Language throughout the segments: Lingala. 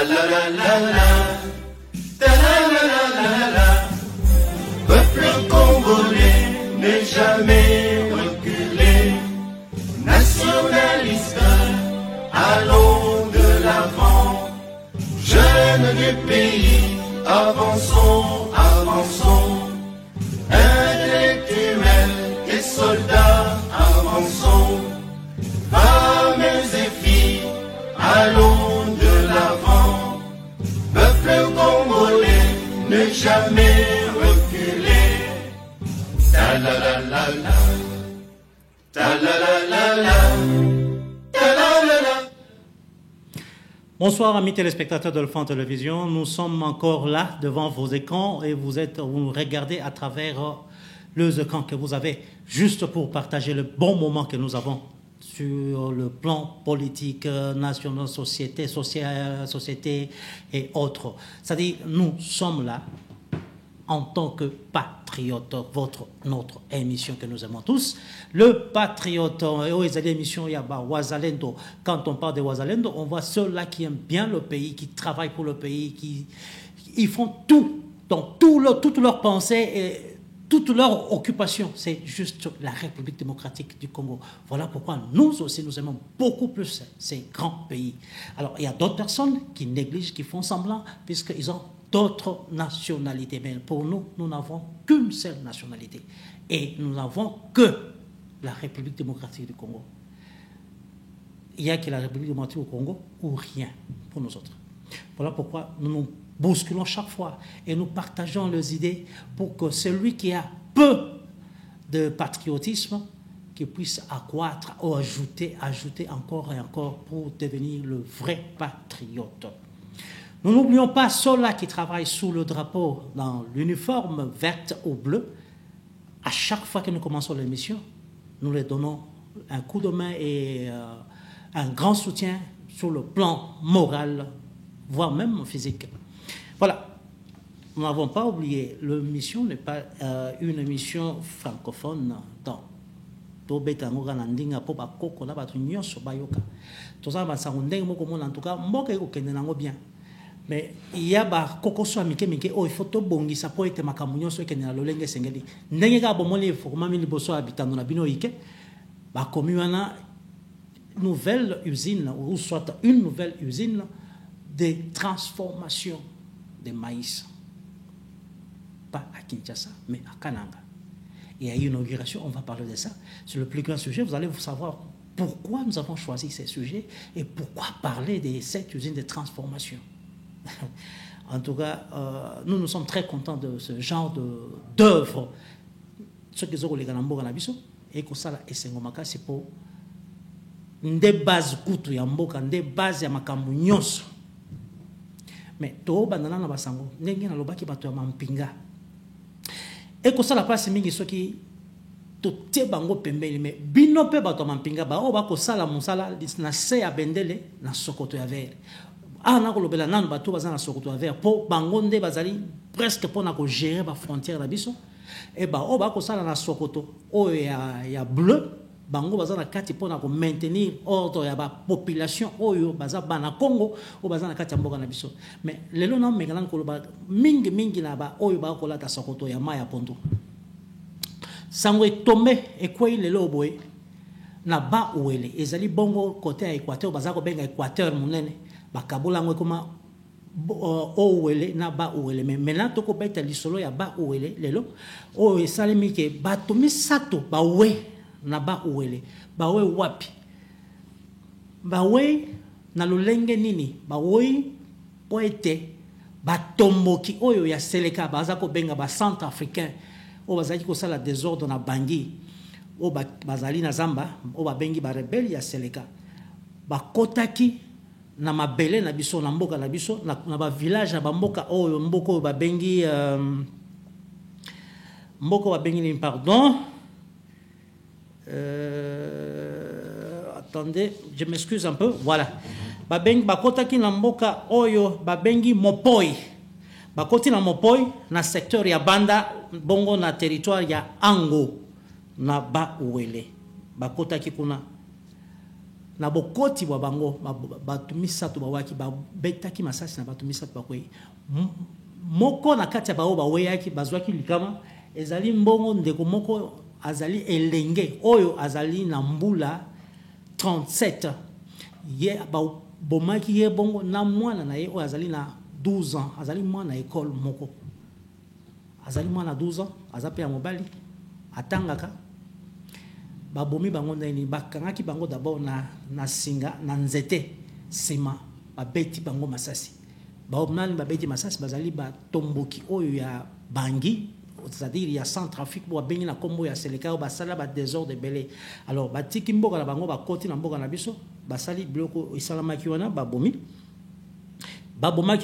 Ta la la la la, ta la la la la la. Peuple congolais n'est jamais reculé. Nationaliste, allons de l'avant. Jeunes du pays, avançons, avançons. Intellectuels et soldats, avançons. Femmes et filles, allons de l'avant. Peuple congolais ne jamais reculer. Ta la la la la, ta la la la la, ta la la la. Bonsoir amis téléspectateurs de Alpha Télévision, nous sommes encore là devant vos écrans et vous nous regardez à travers les écrans que vous avez juste pour partager le bon moment que nous avons sur le plan politique, national, société, société et autres. C'est-à-dire, nous sommes là en tant que patriotes, notre émission que nous aimons tous. Le patriote, émission, il y a Wazalendo. Quand on parle de Wazalendo, on voit ceux-là qui aiment bien le pays, qui travaillent pour le pays, ils font tout, dans toute leur pensée et toute leur occupation, c'est juste la République démocratique du Congo. Voilà pourquoi nous aussi, nous aimons beaucoup plus ces grands pays. Alors, il y a d'autres personnes qui négligent, qui font semblant, puisqu'ils ont d'autres nationalités. Mais pour nous, nous n'avons qu'une seule nationalité. Et nous n'avons que la République démocratique du Congo. Il n'y a que la République démocratique du Congo ou rien pour nous autres. Voilà pourquoi nous nous bousculons chaque fois et nous partageons les idées pour que celui qui a peu de patriotisme qui puisse accroître ou ajouter encore et encore pour devenir le vrai patriote. Nous n'oublions pas ceux-là qui travaillent sous le drapeau dans l'uniforme verte ou bleu. À chaque fois que nous commençons l'émission, nous leur donnons un coup de main et un grand soutien sur le plan moral, voire même physique. Voilà, nous n'avons pas oublié, l'émission n'est pas une émission francophone dans mais il y a ba kokoso mike o photo bongi sa po ete makamunyo so ke na lolenge sengeli ndenge ka bomoli forma mi liboso habitando na bino ike ba komi wana nouvelle usine ou soit une nouvelle usine de transformation de maïs, pas à Kinshasa mais à Kananga. Et à l'inauguration, on va parler de ça. C'est le plus grand sujet. Vous allez savoir pourquoi nous avons choisi ces sujets et pourquoi parler de cette usine de transformation. En tout cas, nous sommes très contents de ce genre d'œuvre. Ce que nous avons et que ça c'est pour des bases kutu ya mboka, des bases ya makambu nyonso. Mais to bandana na basango ndenge na lobaki bato ya mampinga. Et que ça la place mingi soki to te bango pembeli mais bino pe bato ya mampinga ba o ba ko sala musala na se ya bendele na sokoto ya vert. Ah, na kolobela nanu bato bazana sokoto ya vert po bango nde bazali presque pour na ko gérer ba frontière na biso et ba o ba ko sala na sokoto o ya bleu bango bazana kati pour na ko maintenir ordre ya ba population oyo bazaba bana Congo o bazana kati ya mboka na biso mais lelo na mekana koloba mingi na ba oyo ba ko lata sokoto ya maya pondu sango etombe ekwei lelo boye na ba ouele ezali bongo côté ya Équateur bazako benga Équateur munene bakabola ngwe koma ouele na ba ouele mais maintenant toko beta lisolo ya ba ouele lelo o esalemi ke bato misato ba we na ba ouele ba we wapi ba we na lolenge nini ba we poete batomboki oyo ya seleka bazako benga ba centre africain o bazaki ko sala désordre na Bangui o bazali na Zamba o ba bengi ba rebelle ya seleka ba kotaki na mabele na biso na mboka na biso na ba village na ba mboka oyo mboko ba bengi mboko ba bengi ni pardon attendez je m'excuse un peu voilà ba bengi ba kotaki na mboka oyo ba bengi Mopoi ba koti na Mopoi na secteur ya Banda bongo na territoire ya Ango na ba Ouele ba kotaki kuna na bokoti wa bango batu misato bawaki ba betaki masasi na batu misato bakoyi moko na kati ya bao baweyaki bazwaki likama ezali mbongo ndeko moko azali elenge oyo azali na mbula 37 ye ba bomaki ye bongo na mwana na ye oyo azali na 12 ans azali mwana école moko azali mwana 12 ans azape ya mobali atangaka babomi bango ndeni bakangaki bango d'abord na singa na nzete sima babeti bango masasi baomnani babeti masasi bazali batomboki oyo ya bangi c'est-à-dire il y a sans trafic pour bengi na kombo ya seleka basala ba désordre belé alors batiki mboka na bango bakoti na mboka na biso basali biloko isalamaki wana babomaki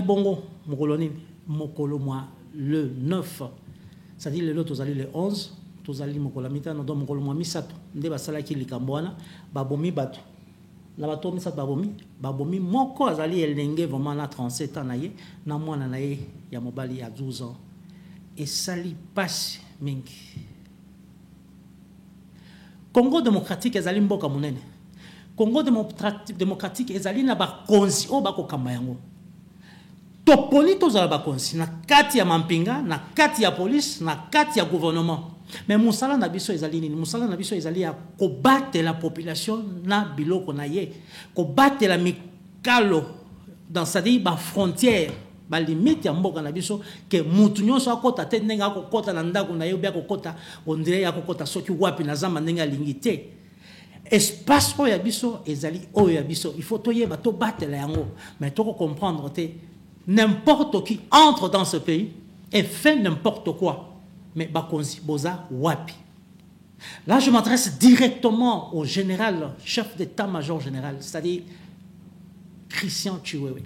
bongo mokolo nini mokolo mwa le 9 c'est-à-dire le lot ozali le 11 tozali mokolo mitano donc mokolo mwa misato nde basalaki likambo wana babomi bato na bato misato babomi moko azali elenge vraiment na 37 ans na ye na mwana na ye ya mobali ya 12 ans et sali passe mingi Congo démocratique ezali mboka monene Congo démocratique ezali na bakonzi o bako kamba yango toponi tozala bakonzi na kati ya mampinga na kati ya police na kati ya gouvernement mais musala na biso ezali nini musala na biso ezali ya kobattre la population na biloko na ye kobattre la mikalo dans c'est-à-dire ba frontière ba limite ya mboka na biso ke mutu nyonso akota te ndenge akokota na ndako na ye bia kokota ondire ya kokota soki wapi na zamba ndenge alingi te espace oyo ya biso ezali oyo ya biso il faut toyeba to battre yango mais to comprendre te n'importe qui entre dans ce pays et fait n'importe quoi mais bakonzi boza wapi. Là je m'adresse directement au général chef d'état-major général c'est-à-dire Christian Chiwewe.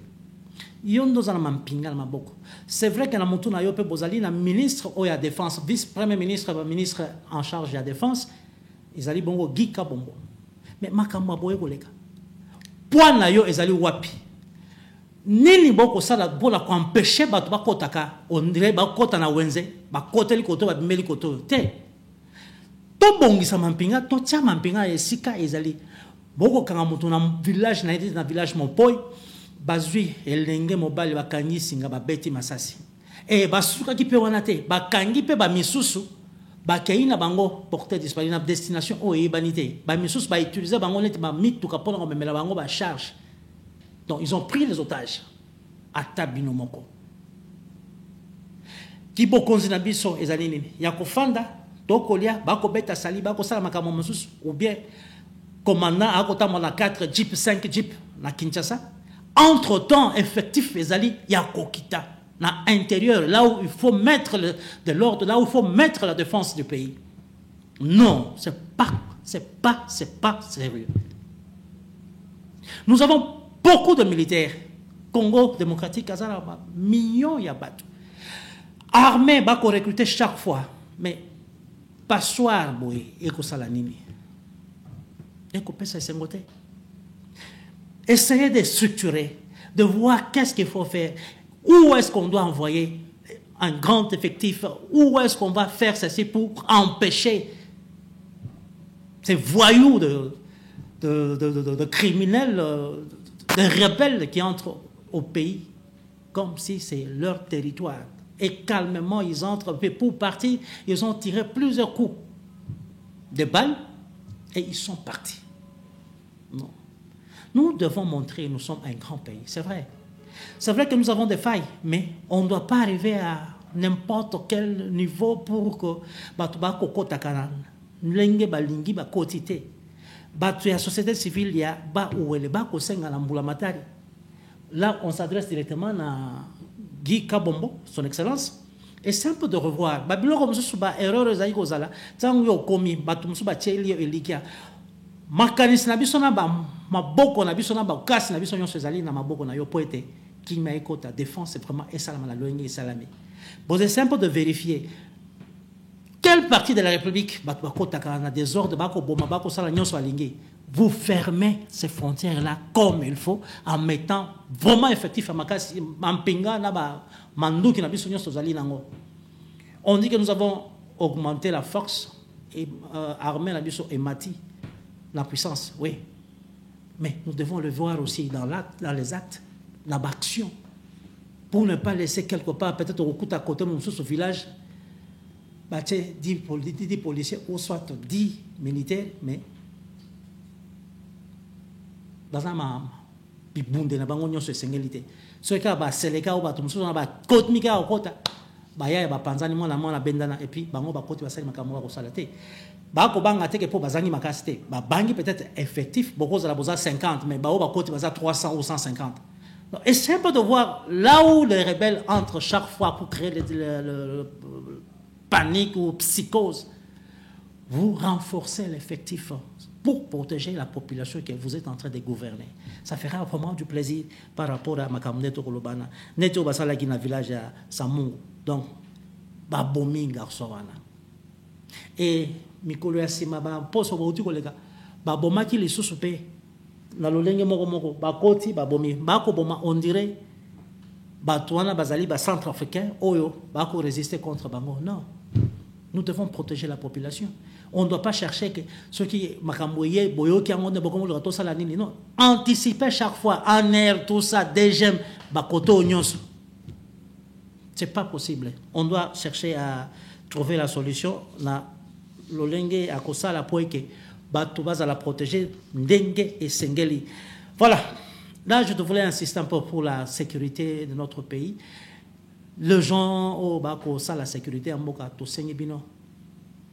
C'est vrai que na mutuna yope bozali na ministre o ya défense vice-premier ministre ministre en charge de la défense ezali bongo Gika Bombo mais makambo boye koleka point na yo ezali wapi nini boko sala bola ko empêcher bato bakotaka on dirait bakota na wenze bakoteli koto ba bimeli koto te to bongisa mampinga to tia mampinga esika ezali boko kanga mutuna village na village Mopoy bazui elenge mobali bakangi singa babeti masasi e basuka ki pe wana te bakangi pe ba misusu bakeina bango porter disparu na destination o ebanité ba misusu ba utiliser bango net ba mituka pona ko memela bango ba charge donc ils ont pris les otages à tabino moko ki bokonzi na biso ezali nini ya kofanda tokolia bako beta sali bako sala makambo misusu ou bien commandant akotama na 4 jeep 5 jeep na Kinshasa. Entre-temps, effectif, ezali ya kokita na intérieur, là où il faut mettre de l'ordre, là où il faut mettre la défense du pays. Non, c'est pas sérieux. Nous avons beaucoup de militaires. Congo démocratique, azala millions ya batu. Armée bako recruter chaque fois, mais passoir boy eko salanini. Eko pesa sengote. Essayez de structurer, de voir qu'est-ce qu'il faut faire, où est-ce qu'on doit envoyer un grand effectif, où est-ce qu'on va faire ceci pour empêcher ces voyous de criminels, de rebelles qui entrent au pays comme si c'est leur territoire. Et calmement, ils entrent, pour partir, ils ont tiré plusieurs coups de balles et ils sont partis. Non. Nous devons montrer que nous sommes un grand pays, c'est vrai. C'est vrai que nous avons des failles, mais on ne doit pas arriver à n'importe quel niveau pour que Batubako Kotakana, Lenge Balingi Bakotite, Batu la société civile, il y a Baouele Bako Senga Matari. Là, on s'adresse directement à Guy Kabombo, son excellence. Et c'est un peu de revoir. Babylon comme ça, erreur Zaïgozala, Tango Komi, Batumsuba Tchelio et Likia. Makanis na biso na ba maboko na biso na ba kasi na biso nyonso ezali na maboko na yo poete qui m'a écouté défense c'est vraiment esalama la loinge esalami. Bon c'est simple de vérifier quelle partie de la République ba kota kana désordre ba ko boma ba ko sala nyonso alingi. Vous fermez ces frontières là comme il faut en mettant vraiment effectif à makasi mampinga na ba manduki na biso nyonso ezali nango. On dit que nous avons augmenté la force et armée na biso et mati la puissance, oui. Mais nous devons le voir aussi dans les actes, la action, pour ne pas laisser quelque part, peut-être au coup à côté, mon sous au village, 10 policiers ou soit 10 militaires, mais dans un moment, puis bon, de la banque sur singulité. Ce cas, c'est le cas où on a côte mika au côté, baya ba panzani mo la bendana et puis bango ba côté ba sali makamwa ko salate. Ba ko banga te ke po bazangi makasite. Ba bangi peut-être effectif, beaucoup de la boza 50, mais ba o ba côté baza 300 ou 150. Et c'est un peu de voir là où les rebelles entrent chaque fois pour créer le panique ou psychose. Vous renforcez l'effectif pour protéger la population que vous êtes en train de gouverner. Ça fera vraiment du plaisir par rapport à Makamneto Kolobana. Neto Basala qui est dans le village à Samungu. Donc, Babomi Garsowana. Et Mikolo Yassima, Poso Bauti Kolega, Babomaki les sous-soupés. Na lolenge moko moko bakoti babomi bako boma on dirait batouana bazali ba centrafricain oyo bako résister contre bango. Non, nous devons protéger la population. On ne doit pas chercher que ceux qui makamboye boyo qui angonde bokomo le tosa la nini. Non, anticiper chaque fois en air tout ça dégem bakoto nyonso. C'est pas possible. On doit chercher à trouver la solution na lolenge akosala poike Batouba à la protéger, Ndenge et Sengeli. Voilà. Là, je voulais insister un peu pour la sécurité de notre pays. Les gens, oh, bako ça la sécurité en boka to sengibino.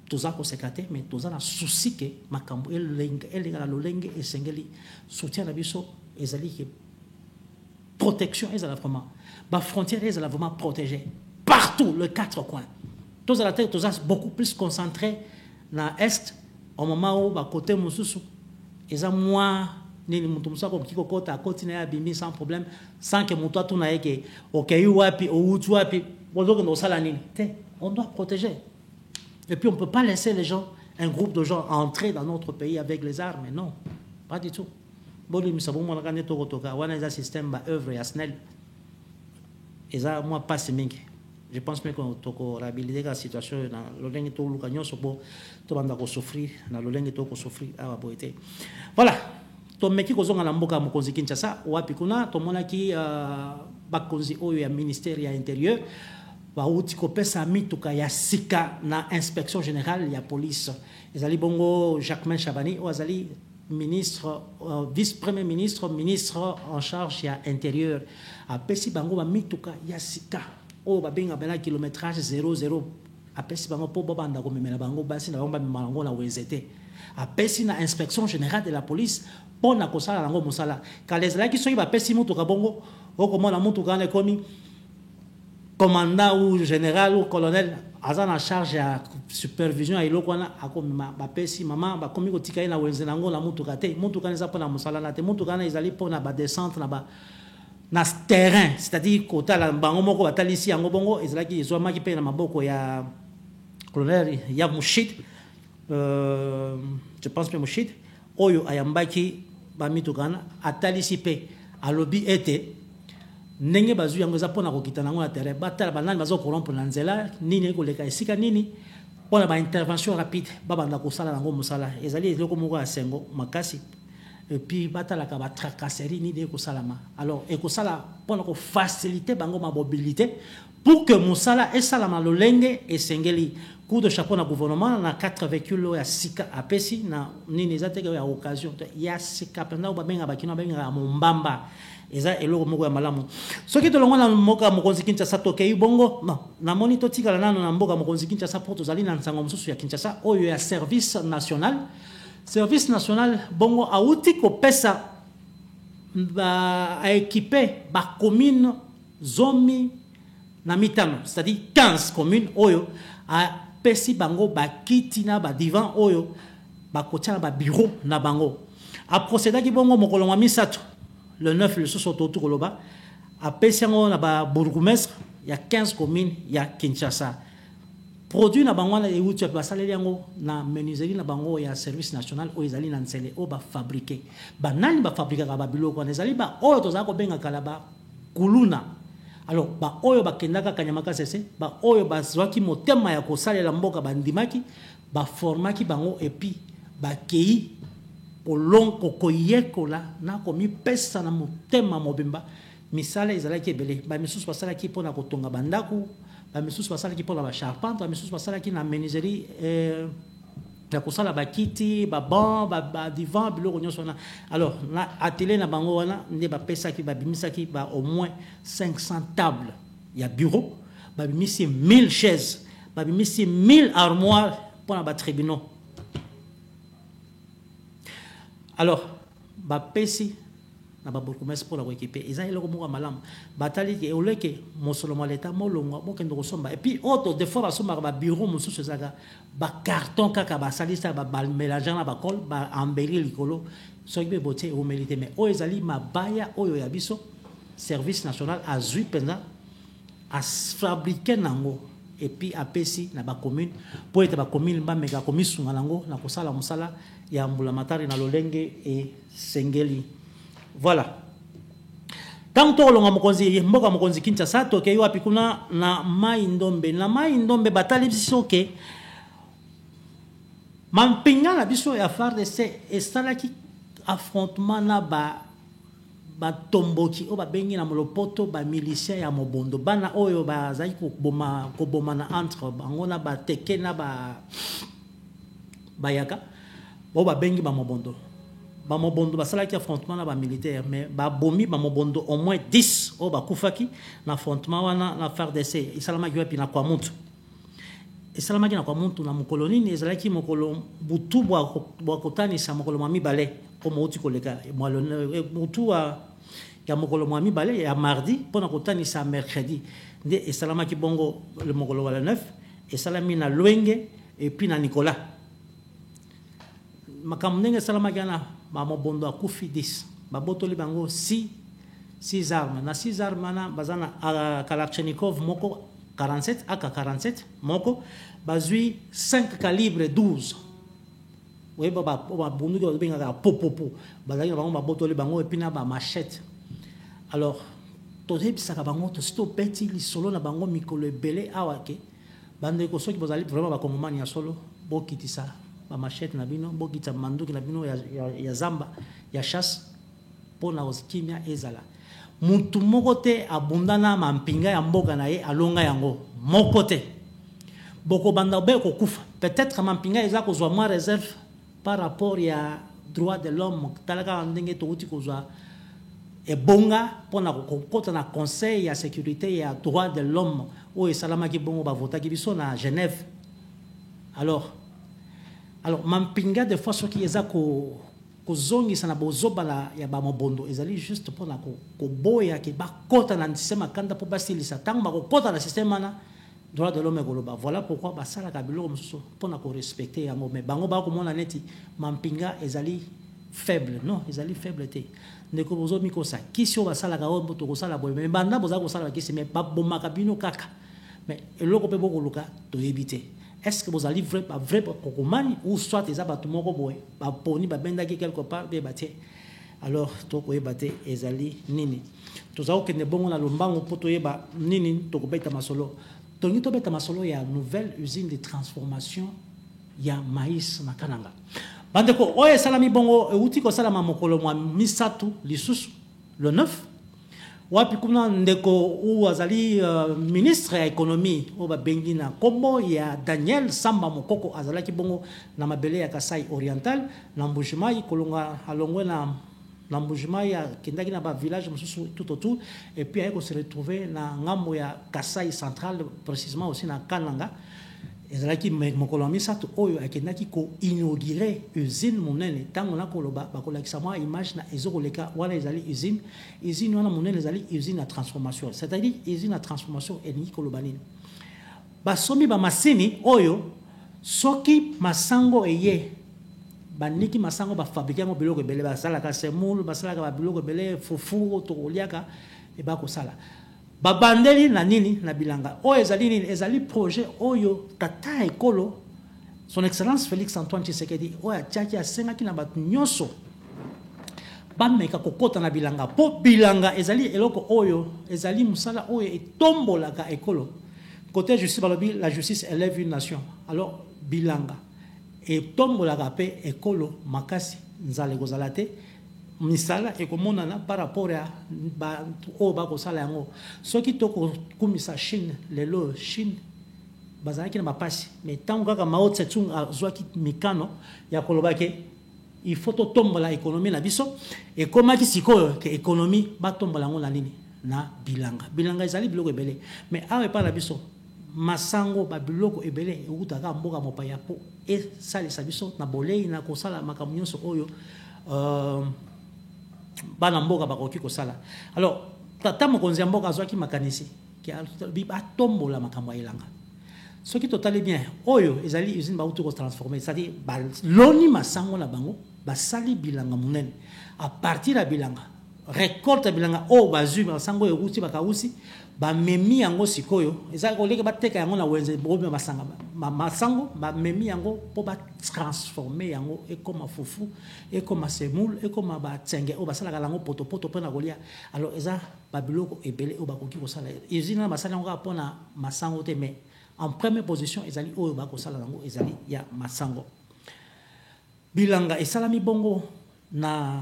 Toza ko sekate, mais toza na souci que makambo el la lolenge et Sengeli soutien la biso ezali que protection ezala vraiment. Ba frontière ezala vraiment protégée partout les quatre coins. Toza la terre toza beaucoup plus concentré na est. Au moment où côté mususu eza moi nini mutu musako kiko kota koti na bimbi sans problème sans que mutu atuna yeke okay wapi ou utu wapi bozo ndo sala nini on doit protéger et puis on peut pas laisser les gens un groupe de gens entrer dans notre pays avec les armes non pas du tout boli misabo mona kana to kotoka wana eza système ba œuvre ya snel eza moi pas mingi. Je pense que qu'on réhabiliter la situation dans le lenge to lukanyo sobo to banda ko souffrir dans le lenge to ko souffrir a boité. Voilà. To meki ko zonga na mboka mokonzi Kinshasa wapi kuna to mona ki bakonzi oyo ya ministère ya intérieur ba uti ko pesa mituka ya sika na inspection générale ya police. Ezali bongo Jacquemain Chabani ou azali ministre vice-premier ministre ministre en charge ya intérieur a pesi bango ba mituka ya sika. Oh, babenga bela kilométrage 00 apesi bango po bobanda ko memela bango basi na bango malango na wezete apesi na inspection générale de la police pona ko sala lango musala kalezala ki soki bapesi mutu ka bongo okomona mutu kana komi commandant ou général ou colonel azana charge ya supervision ya iloko na akomima bapesi mama bakomi kotika na wenze nango na mutu kate mutu kana za pona musala na te mutu kana ezali pona ba descente na ba na terrain, c'est-à-dire kota la bango moko batali ici yango bongo ezalaki ezwama ki pe na maboko ya colonel ya Mouchid je pense que Mouchid oyo ayambaki ba mitokana atali ici pe alobi ete ndenge bazu yango za pona kokita nango na terrain batala banani bazo corrompre na nzela nini ko leka esika nini pona ba intervention rapide babanda ko sala nango musala ezali eloko moko ya sengo makasi. Et puis batala ka ba tracasserie ni de ko salama alors et ko sala pour ko faciliter bango ma mobilité pour que musala et salama lolenge et sengeli coup de chapeau na gouvernement na 4 véhicules ya sika apesi na nini zate ya occasion ya sika penda ba benga bakino benga mombamba eza eloko moko ya malamu soki to longa na mboka mokonzi Kinshasa to kei bongo non na monito tika nano na mboka mokonzi Kinshasa pour to zali na nsango mususu ya Kinshasa oyo ya service national. Service national bongo auti ko pesa a équipé ba commune zomi na mitano c'est-à-dire 15 communes oyo a pesi bango ba kitina ba divan oyo ba kotia ba bureau na bango a procéder ki bongo mokolo wa misato le 9 le soso to koloba a pesi ngo na ba bourgmestre ya 15 communes ya Kinshasa. Produit na bango na euti ba saleli yango na menuiserie na bango ya service national o ezali na nsele o ba fabriquer ba nani ba fabriquer ka ba biloko na ezali ba oyo toza ko benga kala ba kuluna alors ba oyo ba kendaka kanyamaka sese ba oyo ba zwaki motema ya ko salela mboka ba ndimaki ba formaki bango et puis ba kei kolongo koyekola na komi pesa na motema mobimba misala ezalaki ebele ba misusu basalaki mpona kotonga bandaku ba misusu basalaki mpona ba charpente ba misusu basalaki na menuiserie ya kosala bakiti baban badivan biloko nyonso wana. Alors na atelier na bango wana nde bapesaki babimisaki ba au moins 500 tables ya bureau, babimisi 1000 chaises, babimisi 1000 armoires mpona batribunaux. Alors bapesi na babourgmestre pour la récupérer. Ils ont eu le mot à malam. Batali qui est au leke, mon solo l'état, mon longue, mon kendo somba. Et puis autre des fois, basoma ba bureau, mon sous zaga, ba carton kaka ba salisa ba mélangeant la ba col, ba embellir l'icolo, so ibe beauté au mérité. Mais o ezali ma baya o yabiso, service national a zui pena, a fabriquer nango. Et puis à Pessi, na ba commune, pour être ba commune, ba mega commission nango, na kosala musala, ya mbulamatari na lolenge et sengeli. Voilà. Tant que l'on a mokonzi, mboka mokonzi Kinshasa, to ke wapi kuna na mai ndombe. Na mai ndombe batali biso ke mampinga na biso ya FARDC estalaki affrontement na ba tomboki o ba bengi na molopoto ba milicien ya mobondo. Bana oyo ba zai ko boma na entre bango na ba teke na ba bayaka. Bo ba bengi ba mobondo. Bamobondo basalaki affrontement na ba militaire mais ba bomi bamobondo au moins 10 o ba kufaki na affrontement wana na FARDC isalama gyopi na kwa muntu isalama na kwa muntu na mukoloni ni ezalaki mokolo butu bwa kotani sa mokolo mami bale comme uti koleka butu ya mokolo mami bale ya mardi pona kotani sa mercredi nde isalama ki bongo le mokolo wala 9 isalami na Lwenge et puis na Nicolas makamnenge salama gana mamo bondo akufi 10 babotoli bango 6 armes na 6 armes na bazana Kalachnikov moko 47 AK47 moko bazui 5 calibre 12 oui baba bondo ko benga popopo bazali bango babotoli bango et puis na ba machette. Alors tozebi saka bango to sto beti li solo na bango mikolo ebele awake bande ko soki bazali vraiment ba kongomani ya solo bokitisa ba machette na bino bokita manduki na bino ya zamba ya chasse pona oskimia ezala mutu moko te abundana mampinga ya mboka na ye alonga yango moko te boko banda be ko kufa peut-être mampinga eza ko zwa moins réserve par rapport ya droit de l'homme talaka ndenge to uti ko zwa e bonga pona ko kota na conseil ya sécurité ya droit de l'homme o esalama ki bongo ba vota ki biso na Genève. Alors mampinga de fois soki eza ko zongi sana bozoba la ya ba mobondo ezali juste pour na ko boya ki ba kota na système kanda po basilisa tango ba ko kota na système na droit de l'homme goloba. Voilà pourquoi ba sala ka biloko mosusu pour na ko respecter yango mais bango ba ko mona neti mampinga ezali faible non ezali faible te ndeko bozo mikosa kisio ba sala ka o to ko sala boye mais banda boza ko sala kisi mais ba bomaka bino kaka mais eloko pe boko luka to éviter. Est-ce que vous allez vrai Kokomani ou soit les abattus moko boy ba poni ba bendaki quelque part be baté alors to ko ebate ezali nini to za okende bongo na lombango poto yeba nini to ko beta masolo to ngi to beta masolo ya nouvelle usine de transformation ya maïs na Kananga bandeko oye salami bongo euti ko salama mokolo mwa misatu lisusu le 9 wapi kuna ndeko ou azali ministre ya économie o ba bengi na kombo ya Daniel Samba Mokoko azalaki bongo na mabele ya Kasai Oriental na Mbujimai kolonga alongwe na Mbujimai ya kindaki na ba village mususu tout autour et puis ayeko se retrouver na ngambo ya Kasai Central précisément aussi na Kananga ezalaki mokolo misatu oyo akendaki ko inaugurer usine monene tango na koloba bakolakisa mwa image na ezokoleka wana ezali usine wana monene ezali usine à transformation c'est-à-dire usine à transformation elingi koloba nini basomi ba masini oyo soki masango eye baniki masango ba fabriquer ngo biloko ebele basalaka semoule basalaka ba biloko ebele fufu to koliaka e ba kosala babandeli na nini na bilanga o ezali nini ezali projet oyo tata ekolo son excellence Félix Antoine Tshisekedi o atiaki asengaki na bato nyonso bameka kokota na bilanga po bilanga ezali eloko oyo ezali musala oyo etombolaka ekolo côté justice balobi la justice élève une nation alors bilanga etombolaka pe ekolo makasi nzale kozala te misala ekomonana par rapport à oyo bakosala yango soki tokokumisa Chine lelo Chine bazalaki na mapasi mais ntango kaka Mao Tse-tung azwaki mikano ya koloba ke il faut totombola économie na biso ekomaki sikoyo ke économie batombola yango na nini na bilanga ezali biloko ebele mais awa epai na biso masango babiloko ebele eutaka mboka mopaya po esalisa biso na bolei na kosala makambo nyonso oyo bana mboka bakoki kosala alors tata mokonzi ya mboka azwaki makanisi ki batombola makambo ya elanga soki totali bien oyo ezali usine bauti ko transformer c'est-à-dire loni masango na bango basali bilanga munene à partir ya bilanga récolte bilanga o bazui masango euti bakausi bamemi yango sikoyo ezali koleka bateka yango na wenze bobe masanga masango bamemi yango po ba transformer yango ekoma fufu ekoma semoule ekoma ba tsenge o basala kalango poto pena kolia alors eza babiloko ebele o bakoki kosala usine na basala yango pona masango te mais en première position ezali oyo bakosala yango ezali ya masango bilanga esalami bongo na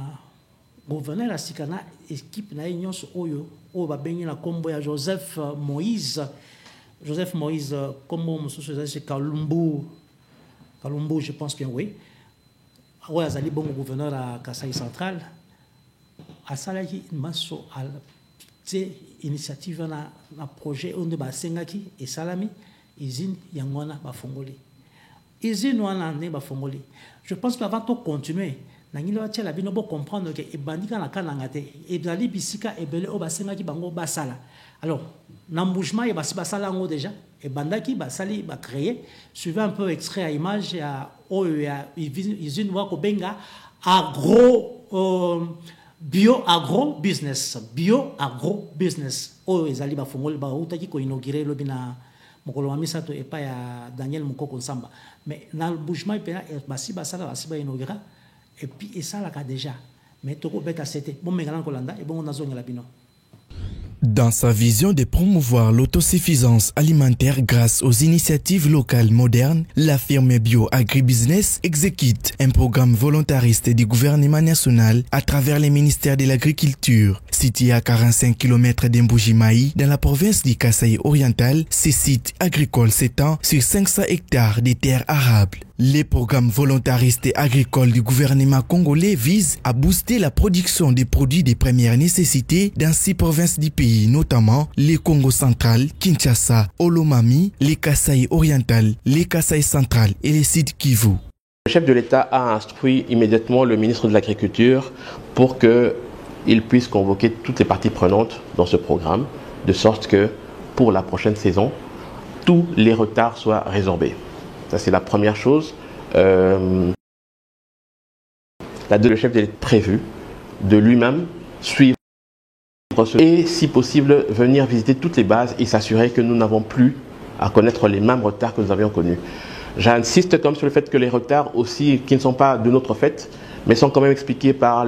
gouverneur asikana équipe na nyonso oyo babengi na kombo ya Joseph Moïse kombo mosusu ezali Kalumbu je pense bien oui oyo azali bongo gouverneur à Kasai Central asalaki maso al te initiative na projet onde basengaki esalami usine yangwana bafongoli usine wana ne bafongoli je pense que avant de continuer nangilo atia la bino bo comprendre que ebandika na kananga te ezali bisika ebele o basengaki bango basala alors n'embouchement et basala ngo déjà ebandaki basali ba créer suivant un peu extrait à image ya oyo ya usine wa ko benga bio agro business oyo ezali bafongoli ba utaki ko inaugurer lo bina mokolo mamisa to epa ya Daniel Mukoko Nsamba mais na l'embouchement et basi basala basi ba inaugurer et puis et ça là déjà mais toko beta c'était bon mengalan kolanda et bon nazo ngala bino. Dans sa vision de promouvoir l'autosuffisance alimentaire grâce aux initiatives locales modernes, la firme Bio Agribusiness exécute un programme volontariste du gouvernement national à travers les ministères de l'Agriculture. Situé à 45 km d'Mbujimai, dans la province du Kasaï oriental, ce site agricole s'étend sur 500 hectares de terres arables. Les programmes volontaristes et agricoles du gouvernement congolais visent à booster la production des produits de première nécessité dans 6 provinces du pays, notamment les Congo central, Kinshasa, Olomami, les Kasaï oriental, les Kasaï central et les Sud Kivu. Le chef de l'État a instruit immédiatement le ministre de l'Agriculture pour qu'il puisse convoquer toutes les parties prenantes dans ce programme, de sorte que pour la prochaine saison, tous les retards soient résorbés. Ça, c'est la première chose. Le chef de l'État prévu de lui-même suivre et, si possible, venir visiter toutes les bases et s'assurer que nous n'avons plus à connaître les mêmes retards que nous avions connus. J'insiste comme sur le fait que les retards aussi, qui ne sont pas de notre fait, mais sont quand même expliqués par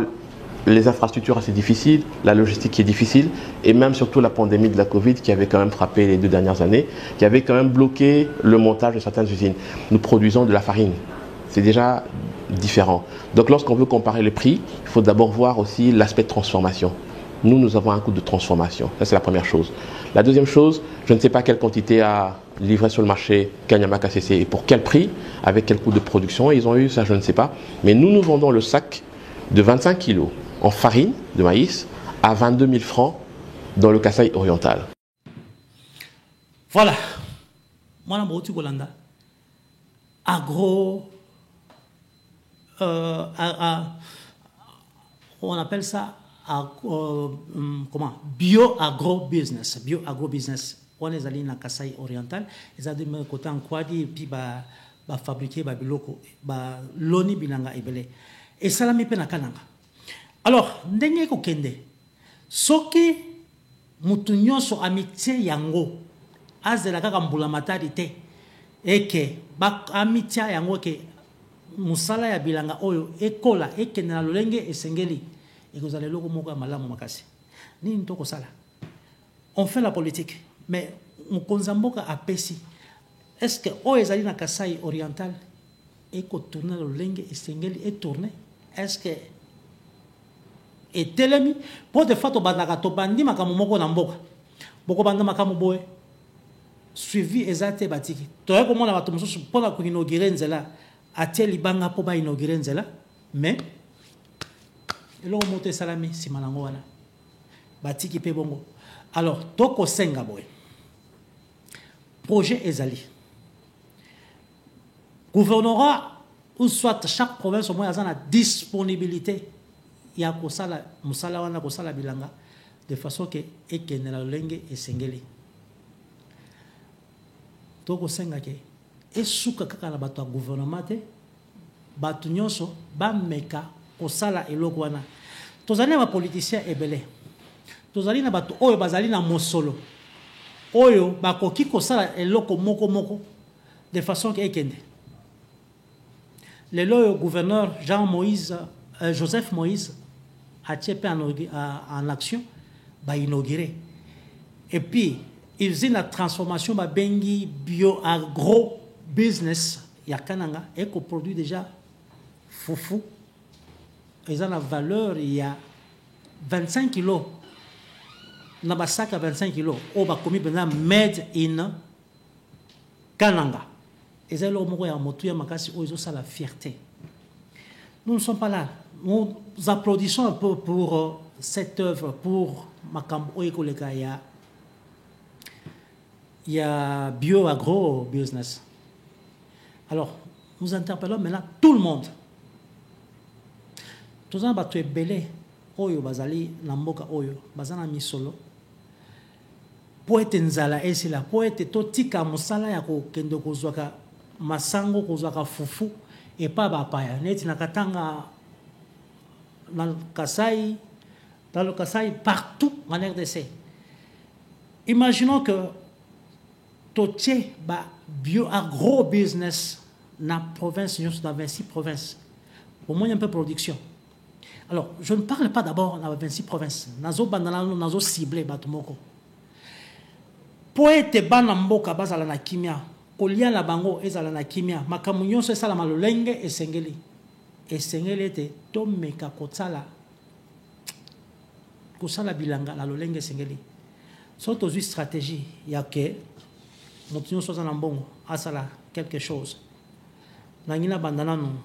les infrastructures assez difficiles, la logistique qui est difficile, et même surtout la pandémie de la Covid qui avait quand même frappé les 2 dernières années, qui avait quand même bloqué le montage de certaines usines. Nous produisons de la farine, c'est déjà différent. Donc lorsqu'on veut comparer les prix, il faut d'abord voir aussi l'aspect de transformation. Nous avons un coût de transformation, ça c'est la première chose. La deuxième chose, je ne sais pas quelle quantité a livré sur le marché Kanyama KCC et pour quel prix, avec quel coût de production ils ont eu, ça je ne sais pas. Mais nous vendons le sac de 25 kilos en farine de maïs à 22 000 francs dans le Kasaï oriental. Voilà. Moi, je suis agro. On appelle ça comment? Bio-agro-business. Bio-agro-business. On est allé dans le Kasaï oriental. Ils ont dit côté en Kwadi et puis fabriquer biloko, loni bilanga ebele. Et ça la mepe na kananga. Alors, ndenge ko kende. Soki mutu nyonso amitié yango azela kaka mbula matari te eke ba amitié yango ke musala ya bilanga oyo ekola ekende na lolenge esengeli ekozala loko moko malamu makasi. Nini toko sala? On fait la politique, mais mukonza mboka apesi. Est-ce que o ezali na Kasaï oriental eko tourner lolenge esengeli et tourner est-ce que et telemi pour de fois to bandaka to bandi makamu moko na mboka boko banda makamu boye suivi ezate batiki to yako mona bato mususu pona ko inaugurer nzela atie libanga po ba inaugurer nzela mais eloko moto salami simanango wana batiki pe bongo alors toko senga boye projet ezali gouvernorat ou soit chaque province au moins a la disponibilité il y a kosala musala wana kosala bilanga de façon que ekende la lenge esengeli toko senga ke esuka kaka na bato ya gouvernement te bato nyonso bameka kosala eloko wana tozali na bapoliticien ebele tozali na bato oyo bazali na mosolo oyo bakoki kosala eloko moko moko de façon que ekende le gouverneur Joseph Moïse a été en action ba inauguré et puis il faisait la transformation ba bengi bio agro business ya kananga et qu'on produit déjà foufou ils ont la valeur il y a 25 kilos na ba sac à 25 kilos au ba commis bena made in kananga et c'est le mot ya motu ya makasi o ça la fierté. Nous ne sommes pas là. Nous applaudissons un peu pour cette œuvre, pour Makambo et Koleka. Il y a bio-agro-business. Alors, nous interpellons maintenant tout le monde. Tous les gens qui belé, oyo bazali namboka oyo, bazana misolo. Pour être nzala et c'est là, pour être totika musala ya ko kendo kozwaka masango kozwaka fufu. Et pas bapaya net na katanga dans le Kasaï partout en RDC. Imaginons que totier ba bio agro business na province dans 26 provinces au moins un peu production. Alors je ne parle pas d'abord dans 26 provinces nazo bandana nazo ciblé batumoko pour être banamboka bazala na kimia kolia la bango ezala na kimia makamu nyonso esala malolenge esengeli ete to meka kotsala bilanga la lolenge esengeli so tozwi stratégie ya ke moto nyonso aza na mbongo asala quelque chose nangina bandana non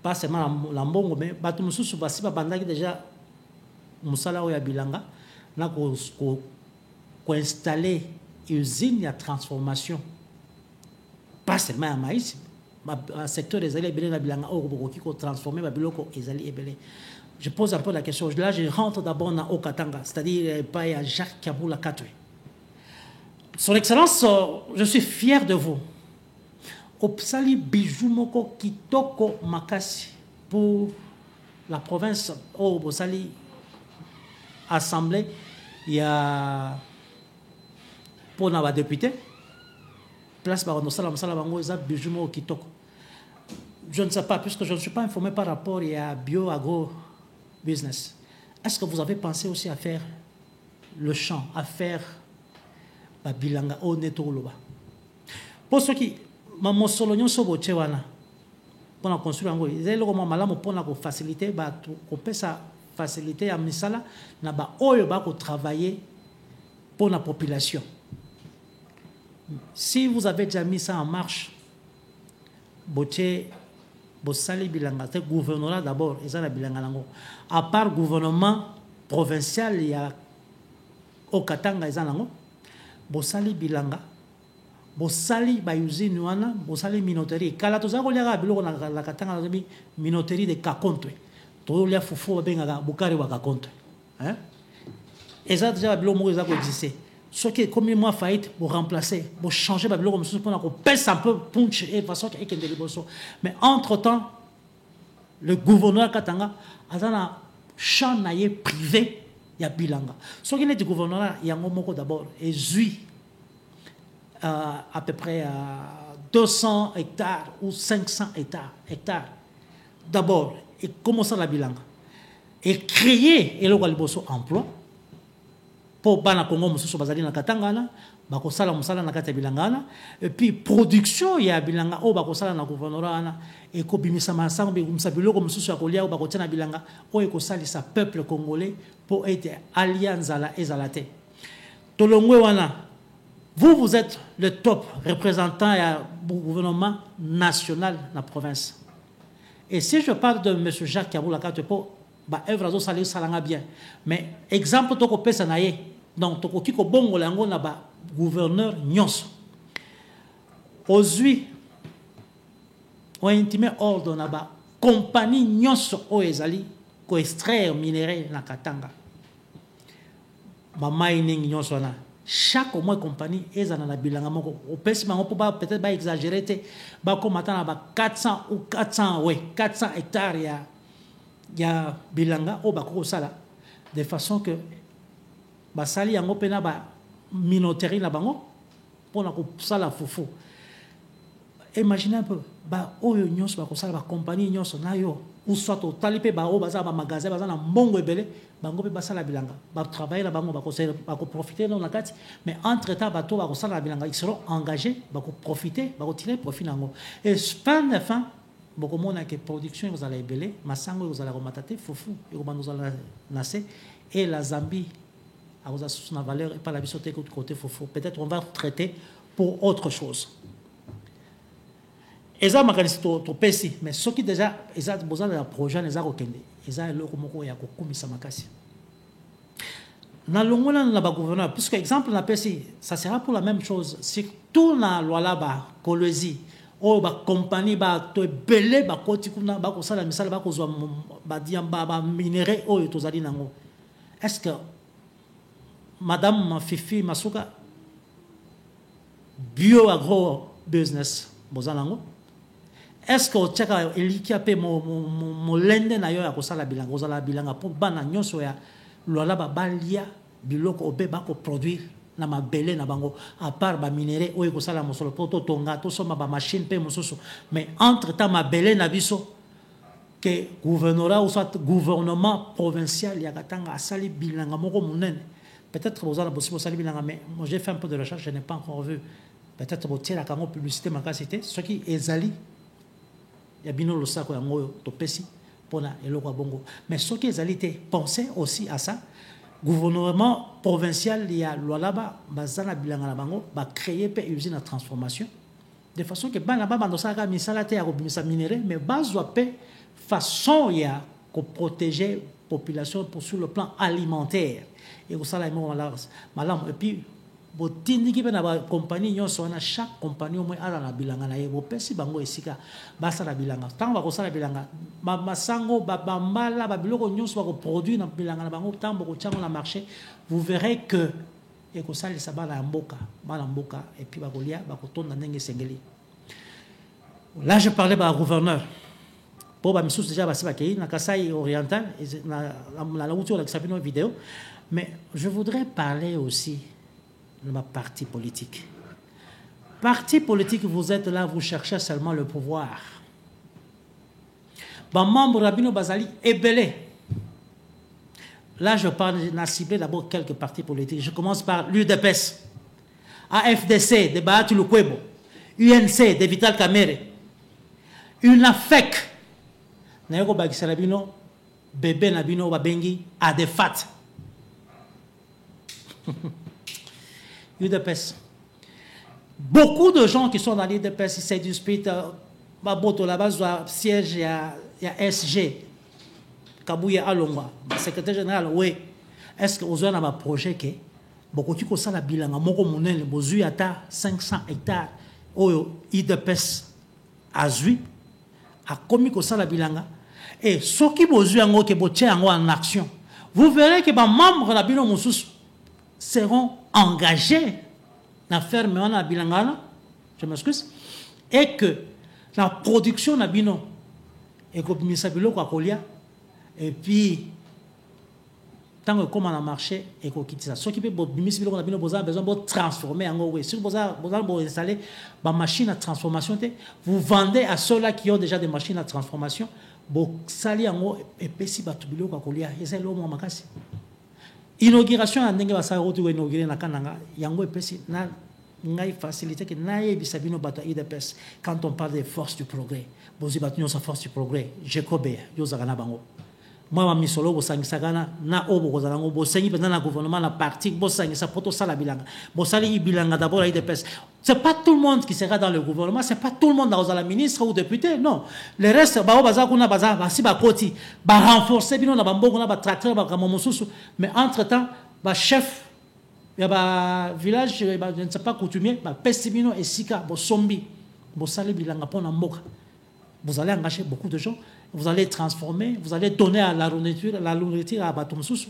pas seulement la mbongo mais bato mosusu basi babandaki déjà mosala oyo ya bilanga na ko installer usine ya transformation pas seulement à maïs un secteur des alliés belé na bilanga o bokoki ko transformer ba biloko ezali ebele. Je pose un peu la question là, je rentre d'abord dans Okatanga, c'est-à-dire pas à Jacques Kaboula Katwe. Son Excellence, je suis fier de vous. Opsali Bijoumoko Kitoko Makasi pour la province au Bosali Assemblée, il y a pour nos députés, place par nos salam salamango, Bijoumoko Kitoko. Je ne sais pas, puisque je ne suis pas informé par rapport à bio-agro business. Est-ce que vous avez pensé aussi à faire le champ, à faire Babilanga au Netoloba? Pour ceux qui m'ont solognon sobo chewana pour la construire en gros, ils ont le malamu pour la faciliter, qu'on peut ça faciliter à misala na ba oyo ba ko travailler pour la population. Si vous avez déjà mis ça en marche, boté Bossali bilanga, c'est gouvernorat d'abord, et ça la bilanga nango. À part gouvernement provincial, il y a au Katanga et zanango. Bossali bilanga, Bossali bayuzi nuana, Bossali minoterie. Kala toza ko liaga biloko na la Katanga na minoterie de Kakontwe. To lia fufu benga bukari wa Kakontwe. Hein? Et ça déjà biloko mo za ko exister. Ce qui est comme moi faillite pour remplacer, pour changer Babylone comme ça, pour qu'on pèse un peu punch et de façon qu'il y ait des boissons. Mais entre-temps, le gouverneur Katanga a un champ privé, il y a Bilanga. Ce qui est du gouverneur, il y a un moment d'abord, et Zui, à peu près 200 hectares ou 500 hectares. D'abord, et commencer la Bilanga. Et créer, et le Waliboso emploi. pour bana Congo mususu bazali na katangana bakosala musala na kati bilangana et puis production ya bilanga o bakosala na gouvernorat ana et ko bimisa masango bimisa biloko mususu akolia o bakotina bilanga o ekosali sa peuple congolais pour être alliance à la ezalate tolongwe wana vous êtes le top représentant du gouvernement national de la province. Et si je parle de M. Jacques Kaboula Katepo, œuvre à salir salanga bien. Mais exemple, toko pesa na ye. Donc, toko kiko bongo lango na ba gouverneur nyonso. Ozui, on intimé ordre na ba compagnie nyonso o ezali ko extraire minerai na Katanga. Ba mining nyonso na. Chaque mois compagnie est dans la bilanga moko au pesi mango peut-être pas exagérer te ba ko matana ba 400 ou 400 hectares ya bilanga o ba ko sala de façon que ba sali yango pena ba minoterie na bango pona ko sala fufu. Imaginez un peu ba oyo nyonso ba ko sala ba compagnie nyonso na yo ou soit au talipe ba o baza ba magasin baza na mbongo ebele bango pe basala bilanga ba travailler la bango ba ko profiter dans la carte mais entre temps bato ba ko sala bilanga ils seront engagés ba ko profiter ba ko tirer profit nango et fin boko mona que production vous allez ebele masango vous allez rematate fufu et ko bango allez nasser et la Zambie a vous a na valeur et pas la bisoté côté fufu peut-être on va traiter pour autre chose. Eza makanisi to pesi mais ce qui déjà eza besoin de projet les akokende eza eloko moko ya kokumisa makasi na longola na ba gouverneur puisque exemple na pesi ça sera pour la même chose surtout na lwala ba kolezi o ba compagnie ba to belé ba koti kuna ba ko sala misala ba ko zwa ba diamba ba minerai o to zali nango est-ce que madame Fifi Masuka bio agro business bozanango. Est-ce que au Tchaka eliki ape mo lende na yo ya kosala bilanga ozala bilanga pour bana nyonso ya lola ba balia biloko obe ba ko produire na mabele na bango à part ba minerai o ekosala mosolo poto tonga to soma ba machine pe mosusu mais entre temps mabele na biso que gouvernorat ou soit gouvernement provincial ya Katanga asali bilanga moko munene peut-être bozala possible sali bilanga mais moi j'ai fait un peu de recherche je n'ai pas encore vu peut-être botier la kango publicité makasité ce qui ezali ya bino lo sako ya ngoyo to pesi pona eloko bongo mais ce qui ezali te pensez aussi à ça gouvernement provincial ya lwalaba bazana bilanga na bango ba créer pe usine de transformation de façon que bana ba bandosaka misala te ya ko bimisa minerai mais bazwa pe façon ya ko protéger population pour sur le plan alimentaire et ko sala mo malam et puis botindi ki na ba compagnie nyonso na chaque compagnie au moins ala na bilanga na yebo pesi bango esika basa na bilanga tant ba ko sala bilanga masango ba mbala ba biloko nyonso ba ko produire na bilanga na bango tant ba ko tchama na marché vous verrez que et ko sala sa bala mboka et puis ba ko lia ba ko tonda ndenge sengeli. Là je parlais ba gouverneur pour ba misus déjà ba se ba kei na Kasai oriental na la route la sabino vidéo mais je voudrais parler aussi de ma parti politique. Parti politique, vous êtes là, vous cherchez seulement le pouvoir. Bon, membre Rabino Bazali est belé. Là, je parle, j'ai ciblé d'abord quelques partis politiques. Je commence par l'UDPS, AFDC de Bahati Lukwebo, UNC de Vital Kamerhe, UNAFEC, Nayogo Bagisarabino, Bébé Nabino Babengi, ADEFAT. UDPS. Beaucoup de gens qui sont dans l'UDPS, ils s'est disputent, Baboto là-bas, siège, il y a SG, Kabouya Alongwa, secrétaire général, oui. Est-ce que vous avez un projet qui beaucoup de choses la bilan, moko monene, bozu ata 500 hectares, oyo UDPS azui, a commis que ça la bilan, et ce qui bozu ango ke boche ango en action, vous verrez que les membres de la bilan moussous seront engagés dans faire la bilangana, je m'excuse, et que la production na bino et que misabilo kwa kolia et puis tant que comment on marché et que quitte ça ce qui peut misabilo na bino besoin de transformer en oui si vous besoin installer ba machine à transformation vous vendez à ceux-là qui ont déjà des machines à transformation bo sali en et puis si batubilo kwa kolia et c'est le moment makasi inauguration ya ndenge basala route ko inaugurer na kananga yango epesi na ngai facilité que naie bisabino bata IDPS quand on parle des forces du progrès bozi batunyo sa force du progrès Jacobe yoza kana bango moi ma misolo bo sangisa kana na obo ko zalango bo sengi pendant na gouvernement na parti bo sangisa poto sala bilanga bo sali bilanga d'abord IDPS c'est pas tout le monde qui sera dans le gouvernement c'est pas tout le monde dans la ministre ou député non le reste ba baza kuna baza basi ba koti ba renforcer bino na bamboko na ba tracteur ba kamomosusu mais entre temps ba chef il y a un village, je ne sais pas coutumier, Pestibino et Sika, Bosombi, Bossali Bilanga Ponamboka. Vous allez engager beaucoup de gens, vous allez transformer, vous allez donner à la nourriture à Batomsous,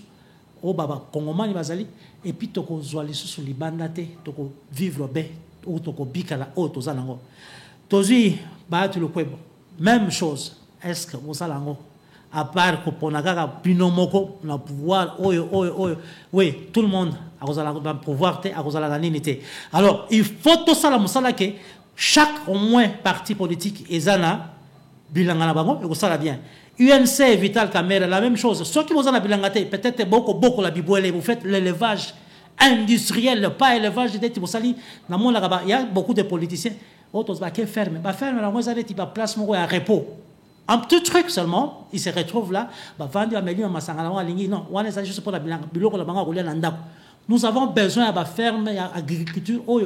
au Baba Kongomani Bazali, et puis Toko Zoali sous Libandate, Toko vivre bien, ou Toko Bikala, ou Tozanango. Tozi, Baatu le Kwebo, même chose, est-ce que vous allez en à part que pour naga binomoko na pouvoir oui tout le monde a le pouvoir te a la nité alors il faut tout ça la musala que chaque au moins parti politique ezana bilanga na bango et ça la bien UNC Vital Kamerhe la même chose ceux qui vous en bilangate peut-être beaucoup la bibouele vous faites l'élevage industriel pas élevage d'être musali na mon là il y a beaucoup de politiciens autres va que ferme la moi ça dit pas place mon à repos. Un petit truc seulement, il se retrouve là, nous avons besoin de ferme agriculture ou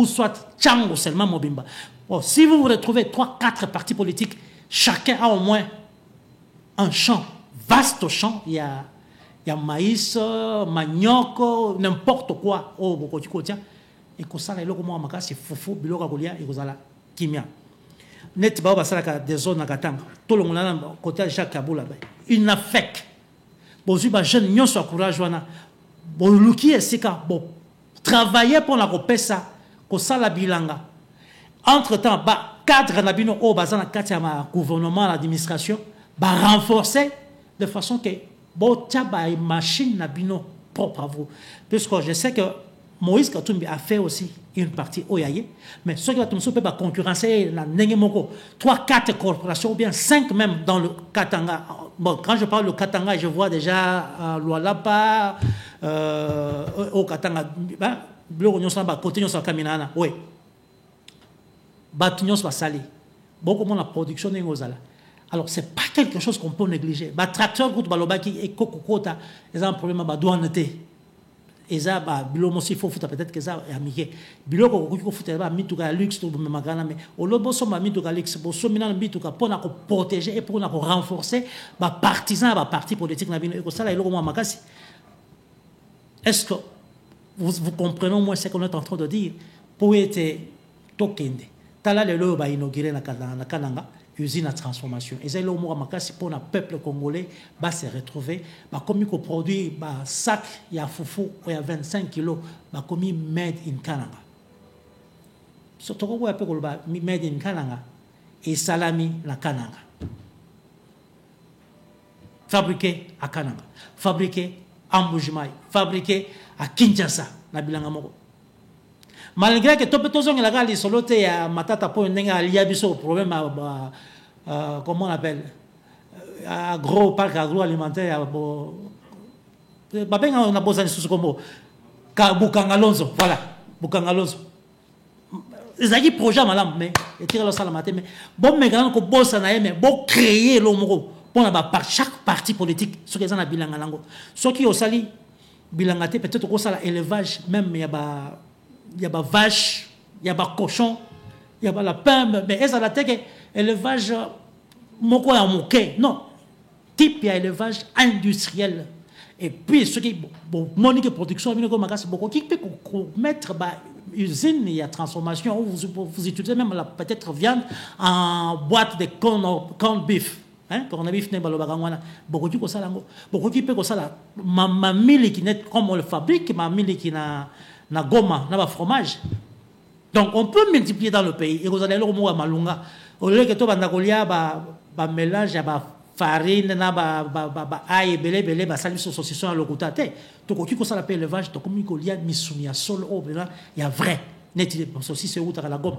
soit Tchango seulement mobimba. Bon, si vous vous retrouvez 3-4 partis politiques, chacun a au moins un champ, vaste champ, il y a maïs, manioc, n'importe quoi, et que ça, c'est foufou, biloga golia, et que kimia. Net ba basala des zones na katanga tout le monde na côté Jacques Kabula il n'a fait bozu ba jeune nyonso a courage wana bo luki esika bo travailler pour la kopesa ko sala bilanga entre temps ba cadre na bino o bazana kati ya gouvernement l'administration ba renforcer de façon que bo tia ba machine na bino propre à vous puisque je sais que Moïse Katumbi a fait aussi une partie Oyaye, mais ceux qui vont concurrencer 3-4 corporations ou bien 5 même dans le Katanga. Bon, quand je parle du Katanga, je vois déjà Lualaba, au Katanga, côté Kaminana, oui. Batignos va saler. Beaucoup moins la production n'est pas là. Alors, ce n'est pas quelque chose qu'on peut négliger. Tracteur, Balobaki et Kokokota, ils ont un problème à douaneté. Et ça, bilo mosi faut foutre peut-être que ça est amiqué. Bilo ko foutre ba mituka luxe to magana mais au lobo so ma mituka luxe bo so mina mituka pour na ko protéger et pour na ko renforcer ba partisan ba parti politique na bino et ko ça là eloko makasi. Est-ce que vous comprenez au moins ce qu'on est en train de dire pour être tokende. Tala lelo ba inaugurer na kananga usine à transformation. Et c'est le mot makasi pour le peuple congolais va se retrouver. Comme il produit un sac, il y a foufou, il y a 25 kilos, comme il made in Kananga. Surtout qu'on voit made in Kananga et salami na Kananga. Fabriqué à Kananga, fabriqué à Mbujimayi, fabriqué à Kinshasa, na bilanga moko. Malgré que tout le monde a dit que il y a matata pour un problème comment on appelle gros parc agroalimentaire on a besoin de ce combo Bukangalonzo voilà Bukangalonzo ils ont dit projet malam mais et tire le salamate mais bon mais quand on bosse na mais bon créer l'homme pour par chaque parti politique ce qu'ils ont à bilanga lango ce qui au sali bilangate peut-être qu'on ça élevage même il y a des vaches, il y a des cochons, il y a des lapins, mais est-ce que la tête élevage moko ya moké non type il y a élevage industriel et puis ce qui monique production bien comme magas beaucoup qui peut mettre usine il y a transformation où vous utilisez même peut-être viande en boîte de corn beef hein corn beef n'est pas le bagangwana beaucoup qui ça lango beaucoup qui peut ça là ma mille qui net comme on le fabrique ma mille qui na goma na ba fromage donc on peut multiplier dans le pays et vous allez le mot à malunga au lieu que to banda kolia ba mélange ba farine na ba aïe belé ba sali saucisson à l'okuta te to ko kiko ça l'appelle élevage to comme kolia misunia sol au il y a vrai net saucisse ou à la gomme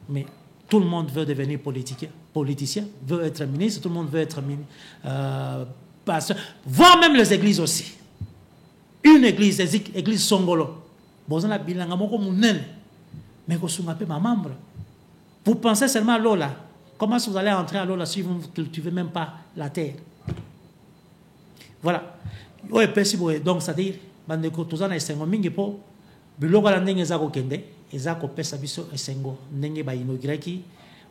mais Tout le monde veut devenir politicien, veut être ministre, tout le monde veut être pasteur, voire même les églises aussi. Une église, l'église Songolo, vous avez bilanga moko munene, mais vous avez ma membre. Vous pensez seulement à l'eau là. Comment vous allez entrer à l'eau là si vous ne cultivez même pas la terre? Voilà. Donc, c'est-à-dire, bandeko tozana esengo mingi po biloko la ndenge ezako kende ezako pesa biso esengo ndenge ba inauguraki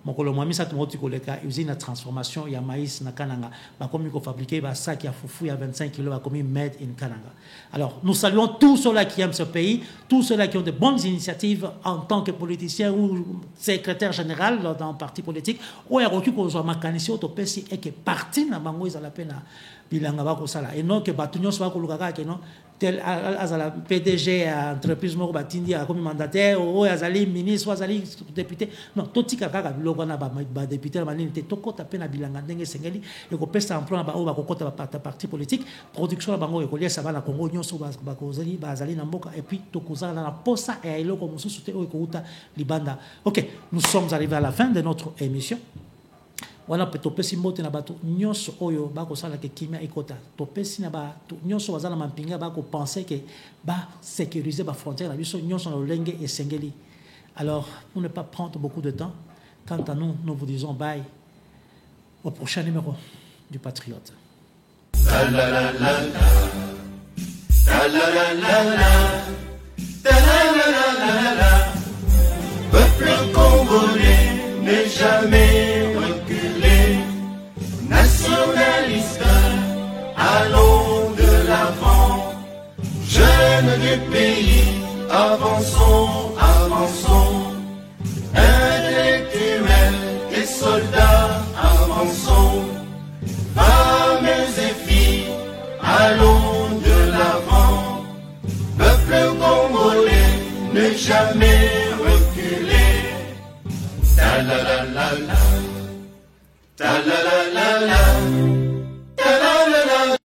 mokolo mwamisa tumoti koleka usine na transformation ya maïs na Kananga ba komi ko fabriquer ba sac ya fufu ya 25 kg ba komi made in Kananga. Alors nous saluons tous ceux-là qui aiment ce pays, tous ceux-là qui ont de bonnes initiatives en tant que politicien ou secrétaire général dans un parti politique ou ya roki ko zo makanisi otopesi et que parti na bango ezala pena bilanga ba ko sala et non que batunyo so ba ko lukaka ke non tel azala PDG entreprise moko batindi a comme mandataire ou azali ministre ou azali député non totika kaka biloko na ba député na manini te tokota pe na bilanga ndenge sengeli et ko pesa emploi na ba o ba kokota ba parti politique production na bango ekolia ça va na Congo nyonso ba kozali ba azali na mboka et puis tokozala na posa et eloko mosusu te o ekouta libanda. OK, nous sommes arrivés à la fin de notre émission. Wana pe topesi mbote na bato nyonso oyo bako sala ke kimia ikota topesi na bato nyonso bazala mampinga bako penser que ba sécuriser ba frontière na biso nyonso na lolenge esengeli. Alors pour ne pas prendre beaucoup de temps, quant à nous vous disons bye au prochain numéro du Patriote. La la la la la la la la la la la. Peuple congolais n'est jamais reculé, nationaliste, allons de l'avant, jeunes du pays, avançons, avançons, intellectuels et soldats, avançons, femmes et filles, allons de l'avant, peuple congolais, ne jamais reculer. Ta la la la la, ta la la la la.